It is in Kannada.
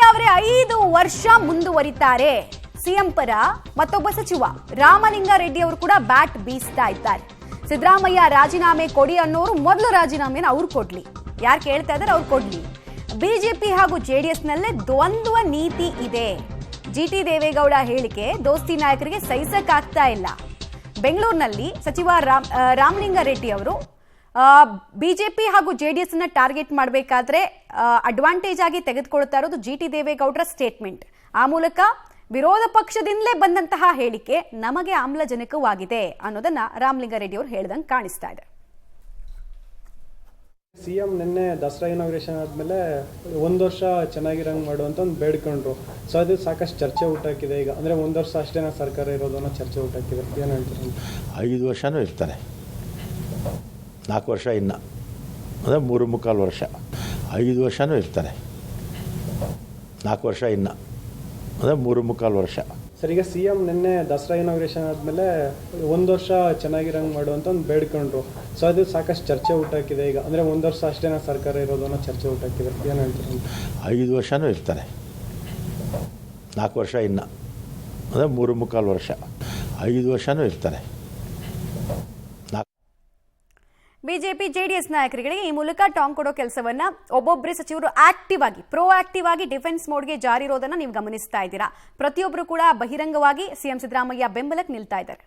ಸಿದ್ದರಾಮಯ್ಯ ಅವರೇ 5 ವರ್ಷ ಮುಂದುವರಿತಾರೆ. ಸಿಎಂ ಪರ ಮತ್ತೊಬ್ಬ ಸಚಿವ ರಾಮಲಿಂಗಾರೆಡ್ಡಿ ಅವರು ಕೂಡ ಬ್ಯಾಟ್ ಬೀಸ್ತಾ ಇದ್ದಾರೆ. ಸಿದ್ದರಾಮಯ್ಯ ರಾಜೀನಾಮೆ ಕೊಡಿ ಅನ್ನೋರು ಮೊದಲು ರಾಜೀನಾಮೆನ ಅವ್ರು ಕೊಡ್ಲಿ, ಯಾರು ಕೇಳ್ತಾ ಇದ್ದಾರೆ ಅವ್ರು ಕೊಡ್ಲಿ. ಬಿಜೆಪಿ ಹಾಗೂ ಜೆಡಿಎಸ್ ನಲ್ಲೇ ದ್ವಂದ್ವ ನೀತಿ ಇದೆ. ಜಿಟಿ ದೇವೇಗೌಡ ಹೇಳಿಕೆ ದೋಸ್ತಿ ನಾಯಕರಿಗೆ ಸಹಿಸಕ್ಕಾಗ್ತಾ ಇಲ್ಲ. ಬೆಂಗಳೂರಿನಲ್ಲಿ ಸಚಿವ ರಾಮಲಿಂಗಾರೆಡ್ಡಿ ಅವರು ಬಿಜೆಪಿ ಹಾಗೂ ಜೆಡಿಎಸ್ ನ ಟಾರ್ಗೆಟ್ ಮಾಡಬೇಕಾದ್ರೆ ಅಡ್ವಾಂಟೇಜ್ ಆಗಿ ತೆಗೆದುಕೊಳ್ತಾ ಇರೋದು ಜಿಟಿ ದೇವೇಗೌಡರ ಸ್ಟೇಟ್ಮೆಂಟ್. ಆ ಮೂಲಕ ವಿರೋಧ ಪಕ್ಷದಿಂದಲೇ ಬಂದಂತಹ ಹೇಳಿಕೆ ನಮಗೆ ಆಮ್ಲಜನಕವಾಗಿದೆ ಅನ್ನೋದನ್ನ ರಾಮಲಿಂಗಾರೆಡ್ಡಿ ಅವರು ಹೇಳಿದಂಗೆ ಕಾಣಿಸ್ತಾ ಇದೆ. ಸಿಎಂ ನಿನ್ನೆ ದಸರಾ ಇನಾಗ್ರೇಷನ್ ಆದಮೇಲೆ 1 ವರ್ಷ ಚೆನ್ನಾಗಿರಂಗೆ ಮಾಡುವಂತ ಒಂದು ಬೇಡ್ಕೊಂಡ್ರು. ಸೊ ಅದು ಸಾಕಷ್ಟು ಚರ್ಚೆ ಊಟಾಕಿದೆ. ಈಗ ಅಂದರೆ 1 ವರ್ಷ ಅಷ್ಟೇನ ಸರ್ಕಾರ ಇರೋದು ಅನ್ನೋ ಚರ್ಚೆ ಊಟಾಕಿದೆ. ಏನು ಹೇಳ್ತೀರಿ? 5 ವರ್ಷನೂ ಇರ್ತಾರೆ, 4 ವರ್ಷ ಇನ್ನು ಅಂದರೆ 3.25 ವರ್ಷ. 5 ವರ್ಷನೂ ಇರ್ತಾರೆ, 4 ವರ್ಷ ಇನ್ನು ಅಂದರೆ 3.25 ವರ್ಷ. ಸರ್, ಈಗ ಸಿಎಂ ನಿನ್ನೆ ದಸರಾ ಇನಾಗ್ರೇಷನ್ ಆದಮೇಲೆ 1 ವರ್ಷ ಚೆನ್ನಾಗಿರಂಗೆ ಮಾಡುವಂತ ಒಂದು ಬೇಡ್ಕೊಂಡ್ರು. ಸೊ ಅದು ಸಾಕಷ್ಟು ಚರ್ಚೆ ಊಟಾಕಿದೆ. ಈಗ ಅಂದರೆ 1 ವರ್ಷ ಅಷ್ಟೇನ ಸರ್ಕಾರ ಇರೋದು ಅನ್ನೋ ಚರ್ಚೆ ಊಟಾಕಿದೆ. ಏನು ಹೇಳ್ತೀರಿ? 5 ವರ್ಷನೂ ಇರ್ತಾರೆ, 4 ವರ್ಷ ಇನ್ನು ಅಂದರೆ 3.25 ವರ್ಷ. 5 ವರ್ಷನೂ ಇರ್ತಾರೆ. ಬಿಜೆಪಿ ಜೆಡಿಎಸ್ ನಾಯಕರಿಗೆ ಈ ಮೂಲಕ ಟಾಂಗ್ ಕೊಡೋ ಕೆಲಸವನ್ನ ಒಬ್ಬೊಬ್ಬರೇ ಸಚಿವರು ಆಕ್ಟಿವ್ ಆಗಿ ಪ್ರೋ ಆಕ್ಟಿವ್ ಆಗಿ ಡಿಫೆನ್ಸ್ ಮೋಡ್ಗೆ ಜಾರಿ ಇರೋದನ್ನ ನೀವು ಗಮನಿಸ್ತಾ ಇದ್ದೀರಾ. ಪ್ರತಿಯೊಬ್ಬರು ಕೂಡ ಬಹಿರಂಗವಾಗಿ ಸಿಎಂ ಸಿದ್ದರಾಮಯ್ಯ ಬೆಂಬಲಕ್ಕೆ ನಿಲ್ತಾ ಇದ್ದಾರೆ.